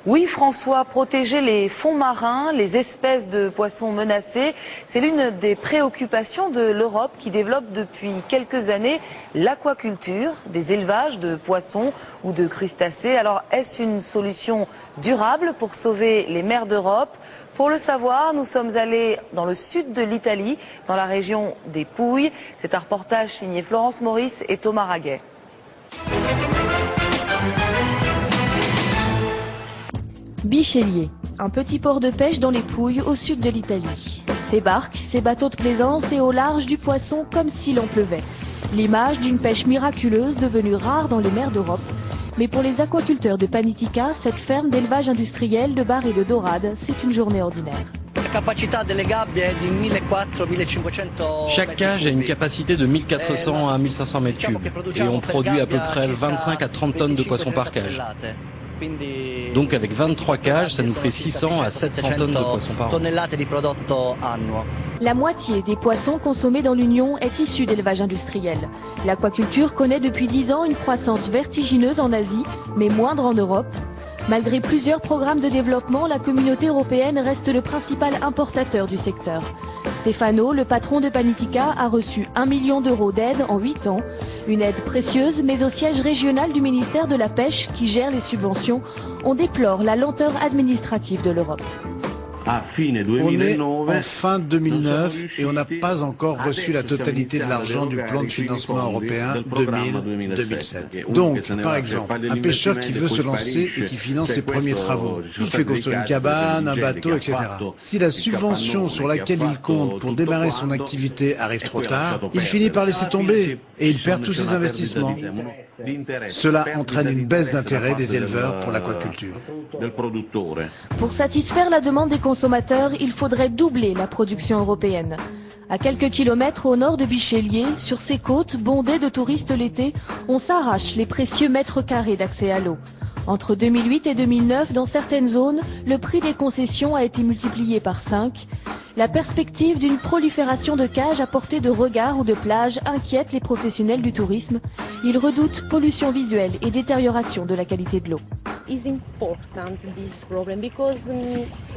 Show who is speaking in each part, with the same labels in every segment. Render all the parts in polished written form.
Speaker 1: Oui, François, protéger les fonds marins, les espèces de poissons menacées, c'est l'une des préoccupations de l'Europe qui développe depuis quelques années l'aquaculture, des élevages de poissons ou de crustacés. Alors, est-ce une solution durable pour sauver les mers d'Europe? Pour le savoir, nous sommes allés dans le sud de l'Italie, dans la région des Pouilles. C'est un reportage signé Florence Maurice et Thomas Raguet.
Speaker 2: Bichellier, un petit port de pêche dans les Pouilles au sud de l'Italie. Ces barques, ces bateaux de plaisance et au large du poisson comme s'il en pleuvait. L'image d'une pêche miraculeuse devenue rare dans les mers d'Europe. Mais pour les aquaculteurs de Panitica, cette ferme d'élevage industriel de bar et de dorade, c'est une journée ordinaire.
Speaker 3: Chaque cage a une capacité de 1400 à 1500 mètres cubes et on produit à peu près 25 à 30 tonnes de poissons par cage. Donc avec 23 cages, ça nous fait 600 à 700 tonnes de poissons par an.
Speaker 2: La moitié des poissons consommés dans l'Union est issue d'élevage industriel. L'aquaculture connaît depuis 10 ans une croissance vertigineuse en Asie, mais moindre en Europe. Malgré plusieurs programmes de développement, la communauté européenne reste le principal importateur du secteur. Stefano, le patron de Panitica, a reçu 1 million d'euros d'aide en 8 ans. Une aide précieuse, mais au siège régional du ministère de la Pêche, qui gère les subventions, on déplore la lenteur administrative de l'Europe.
Speaker 4: On est en fin 2009 et on n'a pas encore reçu la totalité de l'argent du plan de financement européen 2000-2007. Donc, par exemple, un pêcheur qui veut se lancer et qui finance ses premiers travaux, il fait construire une cabane, un bateau, etc. Si la subvention sur laquelle il compte pour démarrer son activité arrive trop tard, il finit par laisser tomber et il perd tous ses investissements. Cela entraîne une baisse d'intérêt des éleveurs pour l'aquaculture.
Speaker 2: Pour satisfaire la demande des consommateurs, il faudrait doubler la production européenne. À quelques kilomètres au nord de Bichellier, sur ces côtes bondées de touristes l'été, on s'arrache les précieux mètres carrés d'accès à l'eau. Entre 2008 et 2009, dans certaines zones, le prix des concessions a été multiplié par 5. La perspective d'une prolifération de cages à portée de regard ou de plage inquiète les professionnels du tourisme. Ils redoutent pollution visuelle et détérioration de la qualité de l'eau.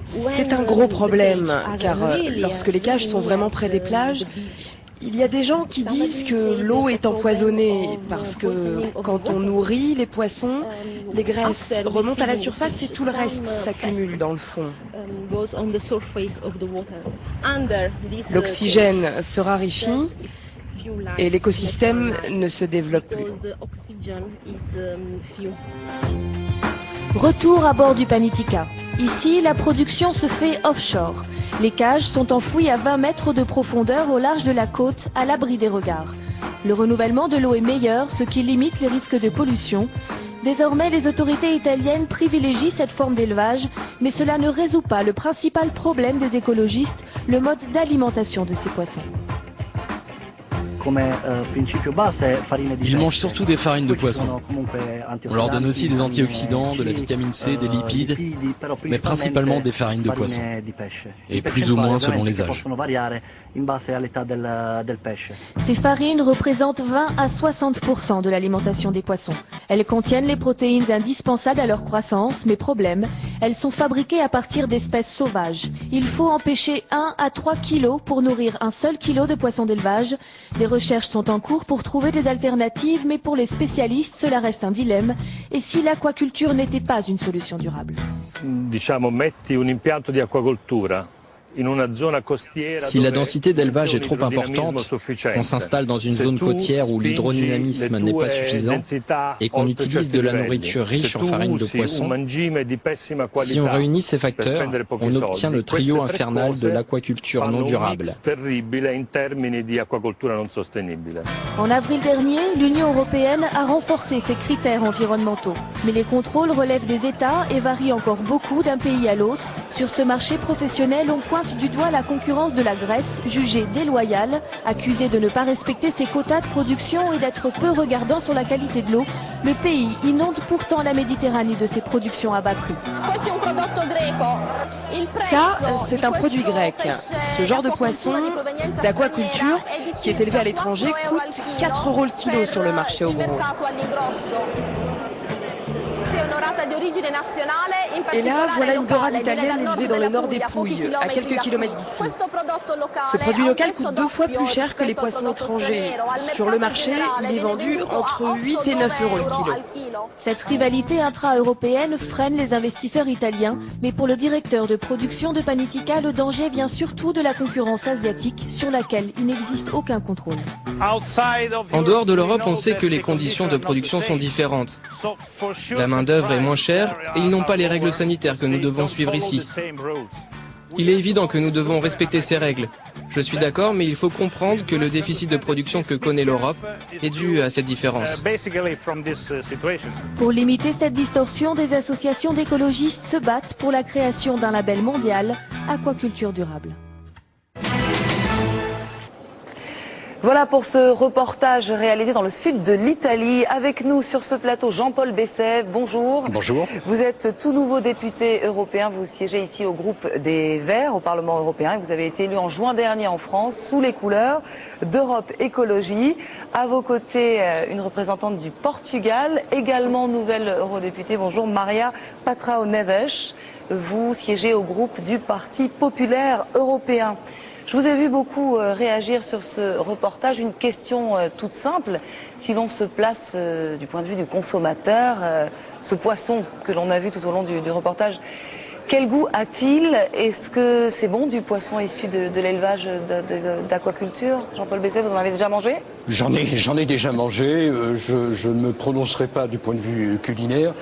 Speaker 5: C'est un gros problème, car lorsque les cages sont vraiment près des plages, il y a des gens qui disent que l'eau est empoisonnée parce que quand on nourrit les poissons, les graisses remontent à la surface et tout le reste s'accumule dans le fond. L'oxygène se raréfie et l'écosystème ne se développe plus.
Speaker 2: Retour à bord du Panitica. Ici, la production se fait offshore. Les cages sont enfouies à 20 mètres de profondeur au large de la côte, à l'abri des regards. Le renouvellement de l'eau est meilleur, ce qui limite les risques de pollution. Désormais, les autorités italiennes privilégient cette forme d'élevage, mais cela ne résout pas le principal problème des écologistes, le mode d'alimentation de ces poissons.
Speaker 3: Ils mangent surtout des farines de poisson. On leur donne aussi des antioxydants, de la vitamine C, des lipides, mais principalement des farines de poisson, et plus ou moins selon les âges.
Speaker 2: Ces farines représentent 20 à 60% de l'alimentation des poissons. Elles contiennent les protéines indispensables à leur croissance, mais problème, elles sont fabriquées à partir d'espèces sauvages. Il faut empêcher 1 à 3 kilos pour nourrir un seul kilo de poissons d'élevage. Des recherches sont en cours pour trouver des alternatives, mais pour les spécialistes, cela reste un dilemme. Et si l'aquaculture n'était pas une solution durable?
Speaker 6: Metti un impianto di acquacoltura
Speaker 3: Si la densité d'élevage est trop importante, qu'on s'installe dans une zone côtière où l'hydrodynamisme n'est pas suffisant et qu'on utilise de la nourriture riche en farine de poisson, si on réunit ces facteurs, on obtient le trio infernal de l'aquaculture non durable.
Speaker 2: En avril dernier, l'Union européenne a renforcé ses critères environnementaux. Mais les contrôles relèvent des États et varient encore beaucoup d'un pays à l'autre. Sur ce marché professionnel, on pointe du doigt la concurrence de la Grèce, jugée déloyale, accusée de ne pas respecter ses quotas de production et d'être peu regardant sur la qualité de l'eau. Le pays inonde pourtant la Méditerranée de ses productions à bas prix.
Speaker 5: Ça, c'est un produit grec. Ce genre de poisson d'aquaculture qui est élevé à l'étranger coûte 4 € le kilo sur le marché au gros. Et là, voilà une dorade italienne élevée dans le nord des Pouilles, à quelques kilomètres d'ici. Ce produit local coûte 2 fois plus cher que les poissons étrangers. Sur le marché, il est vendu entre 8 et 9 euros le kilo.
Speaker 2: Cette rivalité intra-européenne freine les investisseurs italiens, mais pour le directeur de production de Panitica, le danger vient surtout de la concurrence asiatique sur laquelle il n'existe aucun contrôle.
Speaker 3: En dehors de l'Europe, on sait que les conditions de production sont différentes. La main-d'œuvre est moins chère et ils n'ont pas les règles sanitaires que nous devons suivre ici. Il est évident que nous devons respecter ces règles. Je suis d'accord, mais il faut comprendre que le déficit de production que connaît l'Europe est dû à cette différence.
Speaker 2: Pour limiter cette distorsion, des associations d'écologistes se battent pour la création d'un label mondial, aquaculture durable.
Speaker 1: Voilà pour ce reportage réalisé dans le sud de l'Italie. Avec nous sur ce plateau, Jean-Paul Besset. Bonjour.
Speaker 7: Bonjour.
Speaker 1: Vous êtes tout nouveau député européen. Vous siégez ici au groupe des Verts au Parlement européen. Vous avez été élu en juin dernier en France sous les couleurs d'Europe Écologie. À vos côtés, une représentante du Portugal, également nouvelle eurodéputée. Bonjour, Maria Patrão Neves. Vous siégez au groupe du Parti populaire européen. Je vous ai vu beaucoup réagir sur ce reportage. Une question toute simple. Si l'on se place du point de vue du consommateur, ce poisson que l'on a vu tout au long du reportage, quel goût a-t-il? Est-ce que c'est bon du poisson issu de l'élevage d'aquaculture? Jean-Paul Besset, vous en avez déjà mangé?
Speaker 7: J'en ai déjà mangé. Je ne me prononcerai pas du point de vue culinaire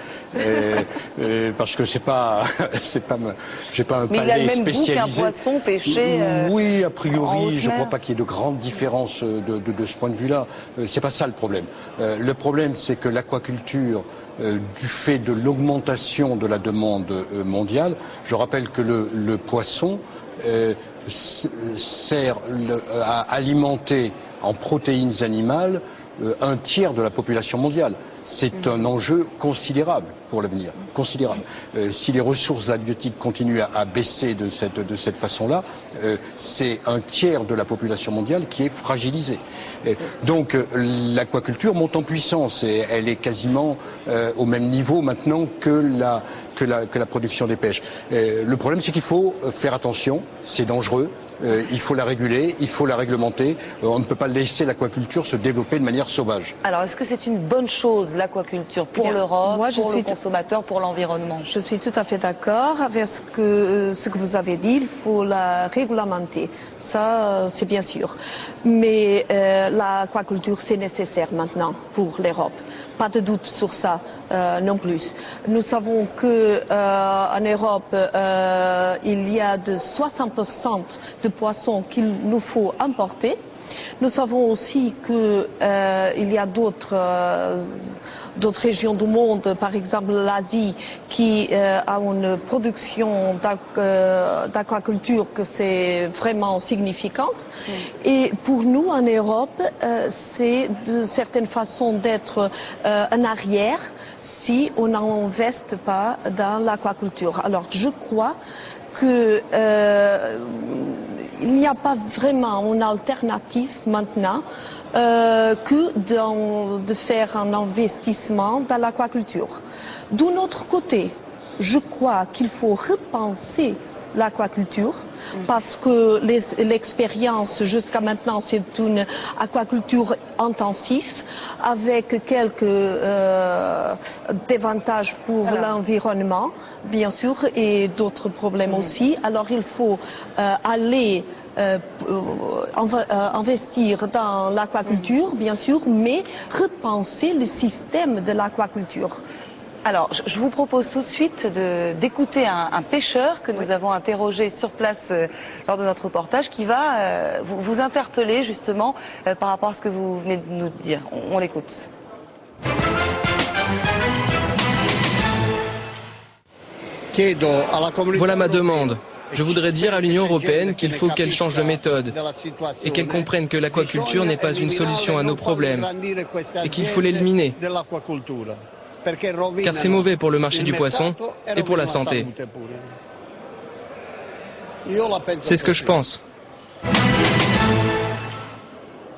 Speaker 7: parce que j'ai pas un
Speaker 1: Mais
Speaker 7: palais
Speaker 1: il a le même
Speaker 7: spécialisé.
Speaker 1: goût qu'un poisson pêché.
Speaker 7: Oui, a priori, je ne crois pas qu'il y ait de grandes différences de ce point de vue-là. C'est pas ça le problème. Le problème, c'est que l'aquaculture, du fait de l'augmentation de la demande mondiale, je rappelle que le poisson sert à alimenter en protéines animales un tiers de la population mondiale. C'est un enjeu considérable pour l'avenir, considérable. Si les ressources halieutiques continuent à baisser de cette façon-là, c'est un tiers de la population mondiale qui est fragilisée. Donc l'aquaculture monte en puissance et elle est quasiment au même niveau maintenant que la production des pêches. Le problème, c'est qu'il faut faire attention, c'est dangereux. Il faut la réguler, il faut la réglementer. On ne peut pas laisser l'aquaculture se développer de manière sauvage.
Speaker 1: Alors, est-ce que c'est une bonne chose, l'aquaculture, pour l'Europe, pour le consommateur, pour l'environnement?
Speaker 8: Je suis tout à fait d'accord avec ce que vous avez dit. Il faut la réglementer. Ça, c'est bien sûr. Mais l'aquaculture, c'est nécessaire maintenant pour l'Europe. Pas de doute sur ça non plus. Nous savons que en Europe, il y a de 60% de poissons qu'il nous faut importer. Nous savons aussi que il y a d'autres régions du monde, par exemple l'Asie, qui a une production d'aquaculture que c'est vraiment significante. Et pour nous, en Europe, c'est de certaine façon d'être en arrière si on n'investit pas dans l'aquaculture. Alors je crois que il n'y a pas vraiment une alternative maintenant que de faire un investissement dans l'aquaculture. D'un autre côté, je crois qu'il faut repenser l'aquaculture parce que l'expérience jusqu'à maintenant c'est une aquaculture intensive avec quelques désavantages pour l'environnement bien sûr et d'autres problèmes aussi. Alors il faut aller investir dans l'aquaculture bien sûr, mais repenser le système de l'aquaculture.
Speaker 1: Alors, je vous propose tout de suite d'écouter un pêcheur que nous avons interrogé sur place lors de notre reportage qui va vous interpeller justement par rapport à ce que vous venez de nous dire. On l'écoute.
Speaker 3: Voilà ma demande. Je voudrais dire à l'Union européenne qu'il faut qu'elle change de méthode et qu'elle comprenne que l'aquaculture n'est pas une solution à nos problèmes et qu'il faut l'éliminer. Car c'est mauvais pour le marché du poisson et pour la santé. C'est ce que je pense.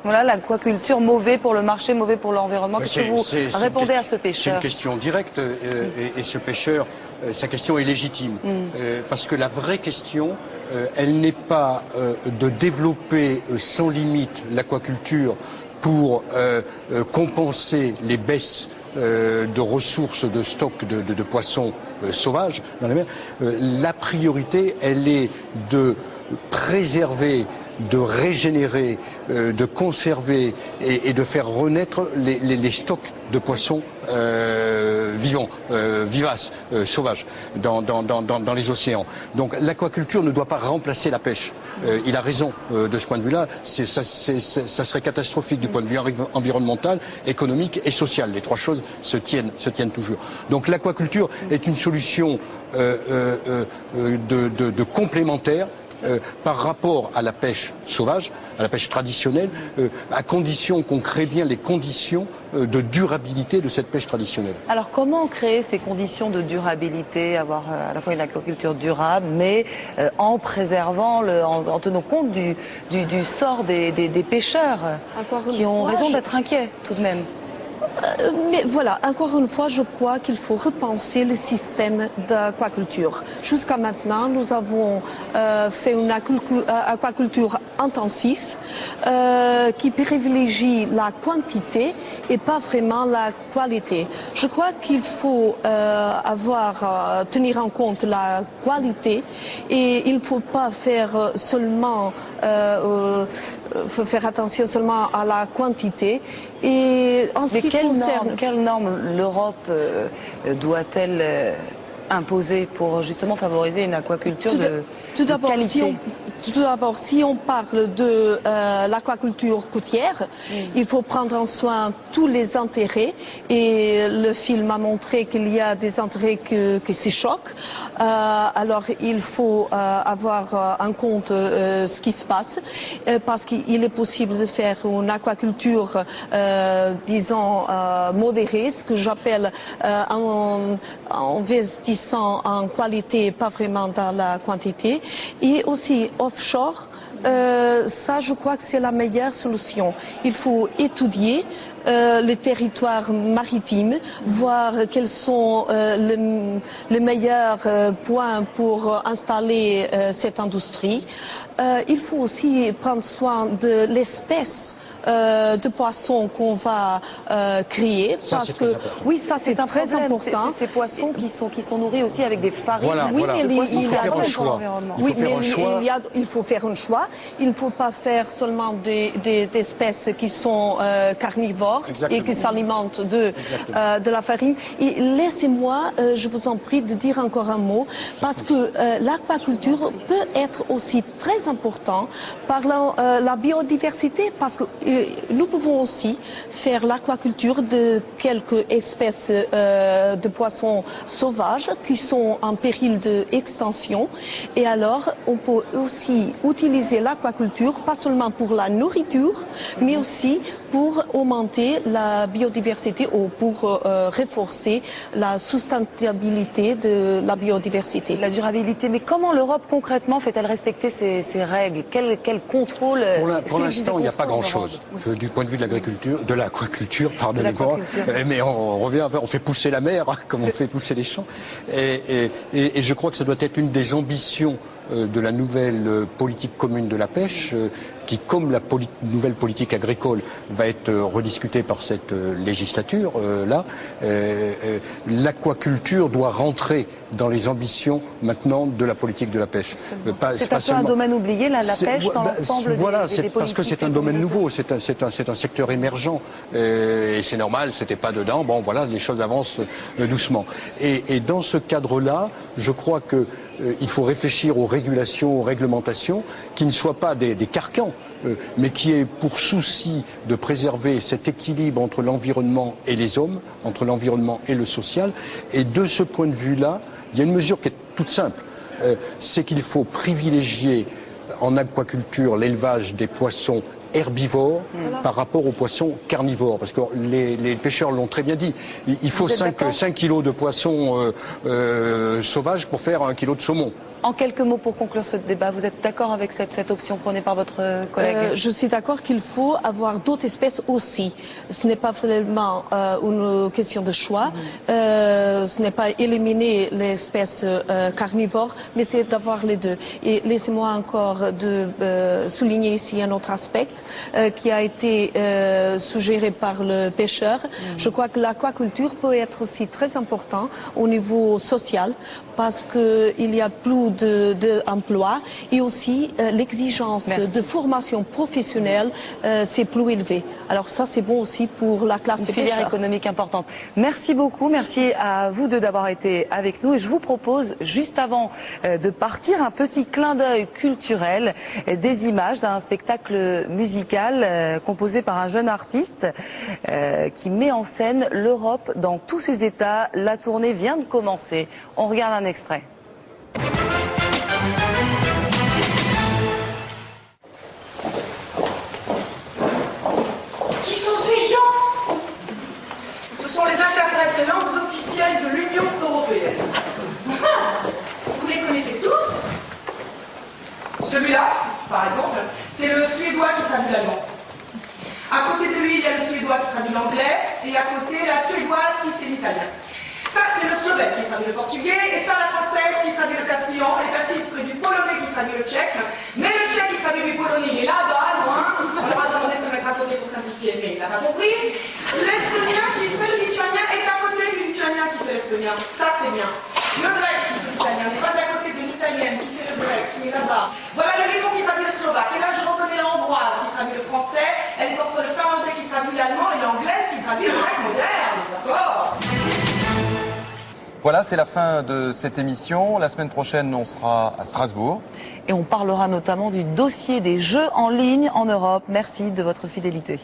Speaker 1: Voilà, l'aquaculture, mauvais pour le marché, mauvais pour l'environnement. Qu'est-ce que vous répondez à ce pêcheur?
Speaker 7: C'est une question directe et ce pêcheur, sa question est légitime. Parce que la vraie question, elle n'est pas de développer sans limite l'aquaculture pour compenser les baisses de ressources de stock de poissons sauvages dans la mer. La priorité, elle est de préserver, de régénérer, de conserver et de faire renaître les stocks de poissons vivants, vivaces, sauvages dans les océans. Donc l'aquaculture ne doit pas remplacer la pêche. Il a raison de ce point de vue-là. Ça serait catastrophique du point de vue environnemental, économique et social. Les trois choses se tiennent toujours. Donc l'aquaculture est une solution de complémentaire par rapport à la pêche sauvage, à la pêche traditionnelle, à condition qu'on crée bien les conditions de durabilité de cette pêche traditionnelle.
Speaker 1: Alors comment créer ces conditions de durabilité, avoir à la fois une aquaculture durable, mais en préservant, en tenant compte du sort des pêcheurs qui ont raison d'être inquiets tout de même?
Speaker 8: Mais voilà, encore une fois, je crois qu'il faut repenser le système d'aquaculture. Jusqu'à maintenant, nous avons fait une aquaculture intensive qui privilégie la quantité et pas vraiment la qualité. Je crois qu'il faut tenir en compte la qualité et il ne faut pas faire seulement faut faire attention seulement à la quantité. Et en ce qui concerne...
Speaker 1: Quelles normes l'Europe doit-elle imposer pour justement favoriser une aquaculture de qualité?
Speaker 8: Tout d'abord, si on parle de l'aquaculture côtière, il faut prendre en soin tous les intérêts et le film a montré qu'il y a des intérêts qui se choquent. Alors il faut avoir en compte ce qui se passe parce qu'il est possible de faire une aquaculture, disons, modérée, ce que j'appelle en investissant en qualité, pas vraiment dans la quantité, et aussi offshore. Ça, je crois que c'est la meilleure solution. Il faut étudier les territoires maritimes, voir quels sont les meilleurs points pour installer cette industrie. Il faut aussi prendre soin de l'espèce de poissons qu'on va créer, parce que oui, ça c'est très important.
Speaker 1: Ces poissons qui sont nourris aussi avec des farines.
Speaker 7: Voilà,
Speaker 8: oui,
Speaker 7: voilà.
Speaker 8: mais
Speaker 7: Il faut faire un choix.
Speaker 8: Oui, mais il faut faire un choix. Il ne faut pas faire seulement des espèces qui sont carnivores.
Speaker 7: Exactement.
Speaker 8: Et qui s'alimentent de la farine. Et laissez-moi, je vous en prie, de dire encore un mot, parce que l'aquaculture peut être aussi très important par la biodiversité, parce que nous pouvons aussi faire l'aquaculture de quelques espèces de poissons sauvages qui sont en péril d'extinction. Et alors, on peut aussi utiliser l'aquaculture, pas seulement pour la nourriture, mais aussi pour augmenter la biodiversité ou pour renforcer la soutenabilité de la biodiversité.
Speaker 1: La durabilité, mais comment l'Europe concrètement fait-elle respecter ces règles? Quel contrôle?
Speaker 7: Pour l'instant, il n'y a pas grand-chose du point de vue de l'agriculture, de l'aquaculture, pardonnez-moi. Mais on revient, on fait pousser la mer comme on fait pousser les champs. Et je crois que ça doit être une des ambitions de la nouvelle politique commune de la pêche, qui, comme la nouvelle politique agricole, va être rediscutée par cette législature-là. L'aquaculture doit rentrer dans les ambitions maintenant de la politique de la pêche.
Speaker 1: C'est un peu un domaine oublié, la pêche, dans l'ensemble des politiques.
Speaker 7: Parce que c'est un domaine nouveau, c'est un secteur émergent. Et c'est normal, c'était pas dedans. Bon, voilà, les choses avancent doucement. Et dans ce cadre-là, je crois que il faut réfléchir aux régulations, aux réglementations, qui ne soient pas des carcans, mais qui aient pour souci de préserver cet équilibre entre l'environnement et les hommes, entre l'environnement et le social. Et de ce point de vue-là, il y a une mesure qui est toute simple, c'est qu'il faut privilégier en aquaculture l'élevage des poissons herbivore par rapport aux poissons carnivores. Parce que les pêcheurs l'ont très bien dit. Il faut 5 kilos de poissons sauvages pour faire 1 kilo de saumon.
Speaker 1: En quelques mots pour conclure ce débat, vous êtes d'accord avec cette option prônée par votre collègue?
Speaker 8: Je suis d'accord qu'il faut avoir d'autres espèces aussi. Ce n'est pas vraiment une question de choix. Ce n'est pas éliminer les espèces carnivores, mais c'est d'avoir les deux. Et laissez-moi encore souligner ici un autre aspect qui a été suggéré par le pêcheur. Je crois que l'aquaculture peut être aussi très important au niveau social parce qu'il y a plus d'emplois et aussi l'exigence de formation professionnelle c'est plus élevé. Alors ça c'est bon aussi pour la classe des pêcheurs.
Speaker 1: Une filière économique importante. Merci beaucoup, merci à vous deux d'avoir été avec nous et je vous propose juste avant de partir un petit clin d'œil culturel, des images d'un spectacle musical composé par un jeune artiste qui met en scène l'Europe dans tous ses états. La tournée vient de commencer. On regarde un extrait.
Speaker 9: Qui sont ces gens? Ce sont les interprètes des langues officielles de l'Union européenne. Vous les connaissez tous? Celui-là, par exemple, c'est le suédois qui traduit l'allemand. À côté de lui, il y a le suédois qui traduit l'anglais, et à côté, la suédoise qui fait l'italien. Ça, c'est le slovène qui traduit le portugais, et ça, la française qui traduit le castillan, est assise près du polonais qui traduit le tchèque, mais le tchèque qui traduit du polonais, il est là-bas, loin, on leur a demandé de se mettre à côté pour simplifier, mais il n'a pas compris. L'estonien qui fait le lituanien est à côté du lituanien qui fait l'estonien, ça c'est bien. Le grec qui fait l'italien n'est pas à côté de l'italienne qui fait le grec, qui est là-bas. Voilà le letton qui traduit le slovaque, et là je reconnais la hongroise qui traduit le français, elle est entre le finlandais qui traduit l'allemand et l'anglaise qui traduit le grec moderne, d'accord?
Speaker 10: Voilà, c'est la fin de cette émission. La semaine prochaine, on sera à Strasbourg.
Speaker 1: Et on parlera notamment du dossier des jeux en ligne en Europe. Merci de votre fidélité.